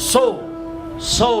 100।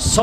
100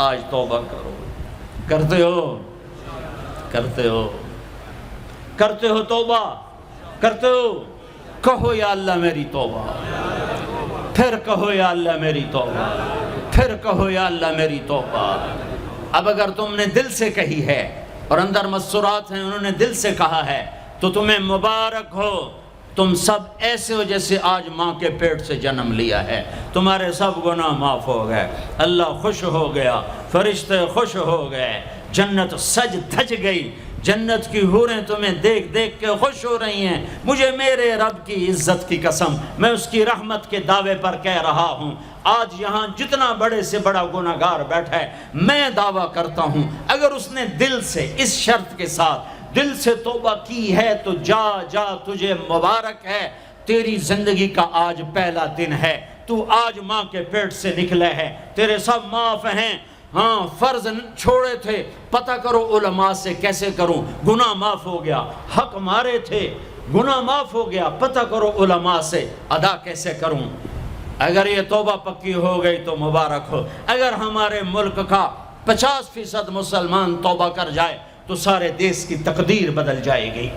آج توبہ کرو. کرتے ہو کرتے ہو کرتے ہو توبہ کرتے ہو؟ کہو یا اللہ میری توبہ، پھر کہو یا اللہ میری توبہ، پھر کہو یا اللہ میری توبہ. اب اگر تم نے دل سے کہی ہے اور اندر مسرات ہیں انہوں نے دل سے کہا ہے تو تمہیں مبارک ہو. تم سب ایسے ہو جیسے آج ماں کے پیٹ سے جنم لیا ہے. تمہارے سب گناہ معاف ہو گئے، اللہ خوش ہو گیا، فرشتے خوش ہو گئے، جنت سج دھج گئی. جنت کی حوریں تمہیں دیکھ دیکھ کے خوش ہو رہی ہیں. مجھے میرے رب کی عزت کی قسم، میں اس کی رحمت کے دعوے پر کہہ رہا ہوں، آج یہاں جتنا بڑے سے بڑا گناہگار بیٹھا ہے، میں دعویٰ کرتا ہوں اگر اس نے دل سے اس شرط کے ساتھ دل سے توبہ کی ہے تو جا جا تجھے مبارک ہے. تیری زندگی کا آج پہلا دن ہے، تو آج ماں کے پیٹ سے نکلے ہے، تیرے سب معاف ہیں. ہاں فرض چھوڑے تھے، پتہ کرو علماء سے کیسے کروں، گناہ معاف ہو گیا. حق مارے تھے، گناہ معاف ہو گیا، پتہ کرو علماء سے ادا کیسے کروں. اگر یہ توبہ پکی ہو گئی تو مبارک ہو. اگر ہمارے ملک کا 50% مسلمان توبہ کر جائے تو سارے دیش کی تقدیر بدل جائے گی.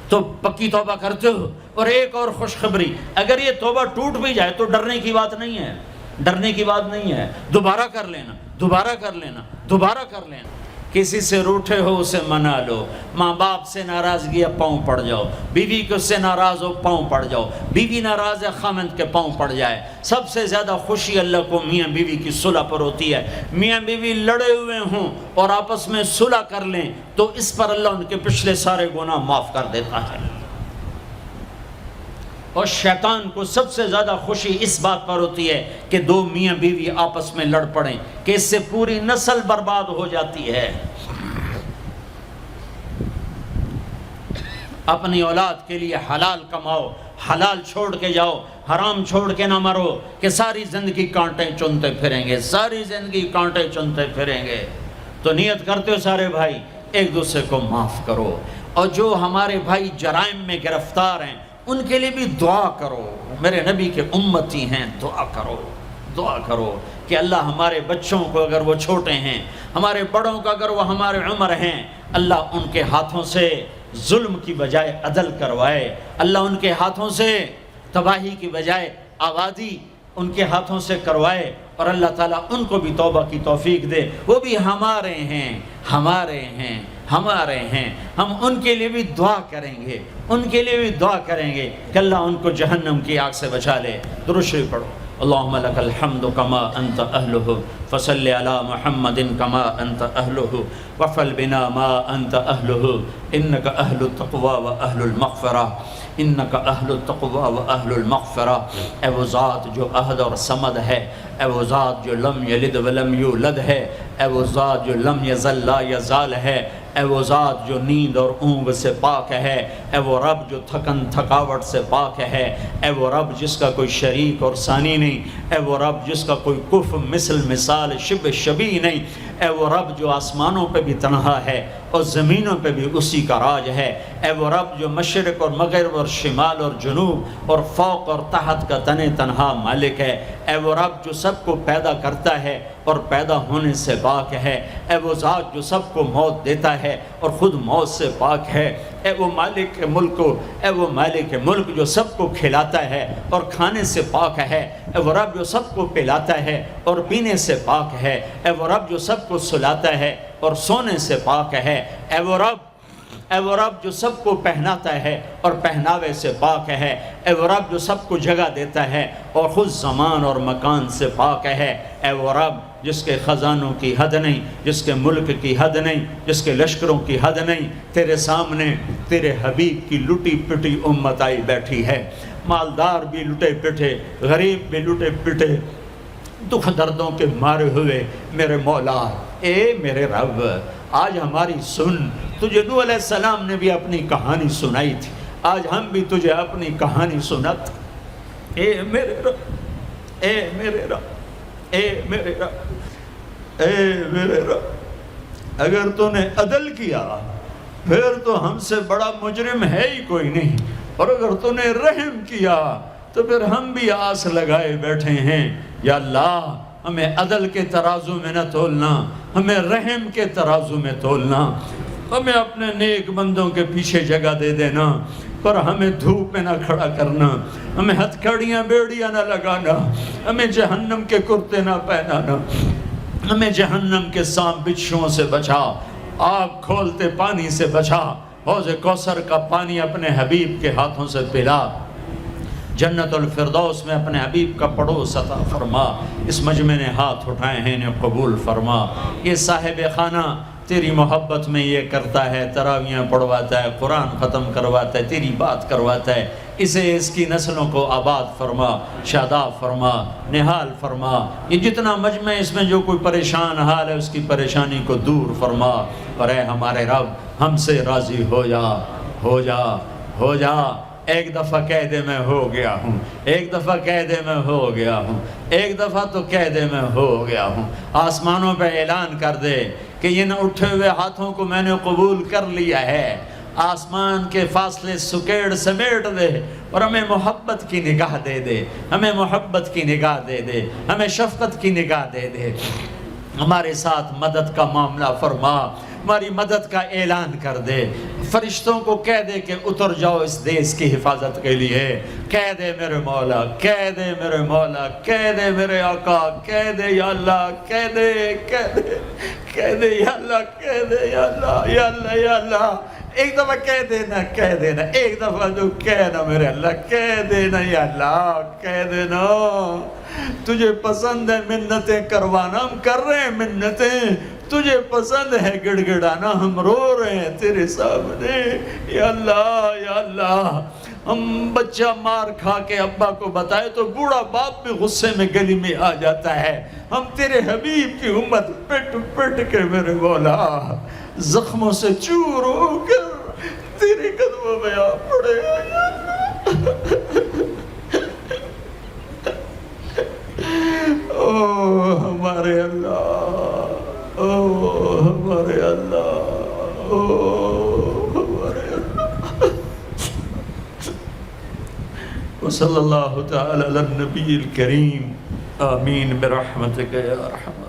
تو پکی توبہ کرتے ہو. اور ایک اور خوشخبری، اگر یہ توبہ ٹوٹ بھی جائے تو ڈرنے کی بات نہیں ہے، ڈرنے کی بات نہیں ہے. دوبارہ کر لینا، دوبارہ کر لینا، دوبارہ کر لینا. کسی سے روٹھے ہو اسے منا لو. ماں باپ سے ناراضگی ہے پاؤں پڑ جاؤ، بیوی کو سے ناراض ہو پاؤں پڑ جاؤ، بیوی ناراض ہے خامند کے پاؤں پڑ جائے. سب سے زیادہ خوشی اللہ کو میاں بیوی کی صلح پر ہوتی ہے. میاں بیوی لڑے ہوئے ہوں اور آپس میں صلح کر لیں تو اس پر اللہ ان کے پچھلے سارے گناہ معاف کر دیتا ہے. اور شیطان کو سب سے زیادہ خوشی اس بات پر ہوتی ہے کہ دو میاں بیوی آپس میں لڑ پڑیں، کہ اس سے پوری نسل برباد ہو جاتی ہے. اپنی اولاد کے لیے حلال کماؤ، حلال چھوڑ کے جاؤ، حرام چھوڑ کے نہ مرو کہ ساری زندگی کانٹے چنتے پھریں گے، ساری زندگی کانٹے چنتے پھریں گے. تو نیت کرتے ہو سارے بھائی ایک دوسرے کو معاف کرو. اور جو ہمارے بھائی جرائم میں گرفتار ہیں ان کے لیے بھی دعا کرو. میرے نبی کے امتی ہیں، دعا کرو، دعا کرو کہ اللہ ہمارے بچوں کو اگر وہ چھوٹے ہیں، ہمارے بڑوں کو اگر وہ ہمارے عمر ہیں، اللہ ان کے ہاتھوں سے ظلم کی بجائے عدل کروائے. اللہ ان کے ہاتھوں سے تباہی کی بجائے آبادی ان کے ہاتھوں سے کروائے. اور اللہ تعالیٰ ان کو بھی توبہ کی توفیق دے. وہ بھی ہمارے ہیں، ہمارے ہیں، ہمارے ہیں. ہم ان کے لیے بھی دعا کریں گے، ان کے لیے بھی دعا کریں گے کہ اللہ ان کو جہنم کی آگ سے بچا لے. درود شریف پڑھو. اللہم لک الحمد کما انت اہلہ فصل علی محمد کما انت اہلہ وفعل بنا ما انت اہلہ انک اہل التقوی و اہل المغفرہ، انک اہل التقوی و اہل المغفرہ. اے وہ ذات جو احد اور صمد ہے، اے وہ ذات جو لم یلد ولم یولد ہے، اے وہ ذات جو لم یزل لا یزال ہے، اے وہ ذات جو نیند اور اونگ سے پاک ہے، اے وہ رب جو تھکن تھکاوٹ سے پاک ہے، اے وہ رب جس کا کوئی شریک اور ثانی نہیں، اے وہ رب جس کا کوئی کف مثل مثال شبہ شبیہ نہیں، اے وہ رب جو آسمانوں پہ بھی تنہا ہے اور زمینوں پہ بھی اسی کا راج ہے. اے وہ رب جو مشرق اور مغرب اور شمال اور جنوب اور فوق اور تحت کا تنہا مالک ہے. اے وہ رب جو سب کو پیدا کرتا ہے اور پیدا ہونے سے پاک ہے. اے وہ ذات جو سب کو موت دیتا ہے اور خود موت سے پاک ہے. اے وہ مالک ملک، اے وہ مالک ملک جو سب کو کھلاتا ہے اور کھانے سے پاک ہے. اے وہ رب جو سب کو پلاتا ہے اور پینے سے پاک ہے. اے وہ رب جو سب کو سلاتا ہے اور سونے سے پاک ہے. اے وہ رب جو سب کو پہناتا ہے اور پہناوے سے پاک ہے. اے وہ رب جو سب کو جگہ دیتا ہے اور خود زمان اور مکان سے پاک ہے. اے وہ رب جس کے خزانوں کی حد نہیں، جس کے ملک کی حد نہیں، جس کے لشکروں کی حد نہیں. تیرے سامنے تیرے حبیب کی لٹی پٹی امت آئی بیٹھی ہے. مالدار بھی لٹے پٹے، غریب بھی لٹے پٹے، دکھ دردوں کے مارے ہوئے. میرے مولا، اے میرے رب، آج ہماری سن. تجھے نوح علیہ السلام نے بھی اپنی کہانی سنائی تھی، آج ہم بھی تجھے اپنی کہانی سنت. اے میرے رب، اے میرے رب، اے میرے رب، اے میرے رب، اگر تو نے عدل کیا پھر تو ہم سے بڑا مجرم ہے ہی کوئی نہیں، اور اگر تو نے رحم کیا تو پھر ہم بھی آس لگائے بیٹھے ہیں. یا اللہ، ہمیں عدل کے ترازو میں نہ تولنا، ہمیں رحم کے ترازو میں تولنا، ہمیں اپنے نیک بندوں کے پیچھے جگہ دے دینا، پر ہمیں دھوپ میں نہ کھڑا کرنا، ہمیں ہتھکڑیاں بیڑیاں نہ لگانا، ہمیں جہنم کے کرتے نہ پہنانا، ہمیں جہنم کے سانپ بچھوؤں سے بچا، آگ کھولتے پانی سے بچا، حوض کوثر کا پانی اپنے حبیب کے ہاتھوں سے پلا، جنت الفردوس میں اپنے حبیب کا پڑوس عطا فرما، اس مجمع نے ہاتھ اٹھائے ہیں انہیں قبول فرما۔ یہ صاحب خانہ تیری محبت میں یہ کرتا ہے، تراویاں پڑھواتا ہے، قرآن ختم کرواتا ہے، تیری بات کرواتا ہے، اسے اس کی نسلوں کو آباد فرما، شاداب فرما، نحال فرما۔ یہ جتنا مجمع اس میں جو کوئی پریشان حال ہے اس کی پریشانی کو دور فرما، اور اے ہمارے رب ہم سے راضی ہو جا، ہو جا، ہو جا۔ ایک دفعہ کہہ دے میں ہو گیا ہوں، ایک دفعہ کہہ دے میں ہو گیا ہوں، ایک دفعہ تو کہہ دے میں ہو گیا ہوں۔ آسمانوں پہ اعلان کر دے کہ ان اٹھے ہوئے ہاتھوں کو میں نے قبول کر لیا ہے، آسمان کے فاصلے سکیڑ سمیٹ دے اور ہمیں محبت کی نگاہ دے دے، ہمیں محبت کی نگاہ دے دے، ہمیں شفقت کی نگاہ دے دے، ہمارے ساتھ مدد کا معاملہ فرما، ہماری مدد کا اعلان کر دے، فرشتوں کو کہہ دے کہ اتر جاؤ اس دیس کی حفاظت کے لیے، کہہ دے میرے مولا، کہہ دے میرے مولا، کہہ دے میرے آقا، کہہ دے یا اللہ، کہہ دے، کہہ دے، کہہ دے یا اللہ، کہہ دے یا اللہ، یا اللہ، یا اللہ۔ ایک دفعہ کہہ دینا، کہہ دینا، ایک دفعہ جو کہنا میرے اللہ، کہہ دینا یا اللہ، کہہ دینا۔ تجھے پسند ہے منتیں کروانا، ہم کر رہے ہیں منتیں، تجھے پسند ہے گڑ گڑانا، ہم رو رہے ہیں تیرے سامنے، یا اللہ، یا اللہ۔ ہم بچہ مار کھا کے ابا کو بتائے تو بوڑھا باپ بھی غصے میں گلی میں آ جاتا ہے، ہم تیرے حبیب کی امت پٹ پٹ کے میرے مولا زخموں سے چور ہو کر تیرے قدموں میں آ پڑے۔ او ہمارے اللہ، او ہمارے اللہ، او ہمارے اللہ۔ وصلی اللہ تعالی علی النبی الکریم، آمین برحمتک یا ارحم۔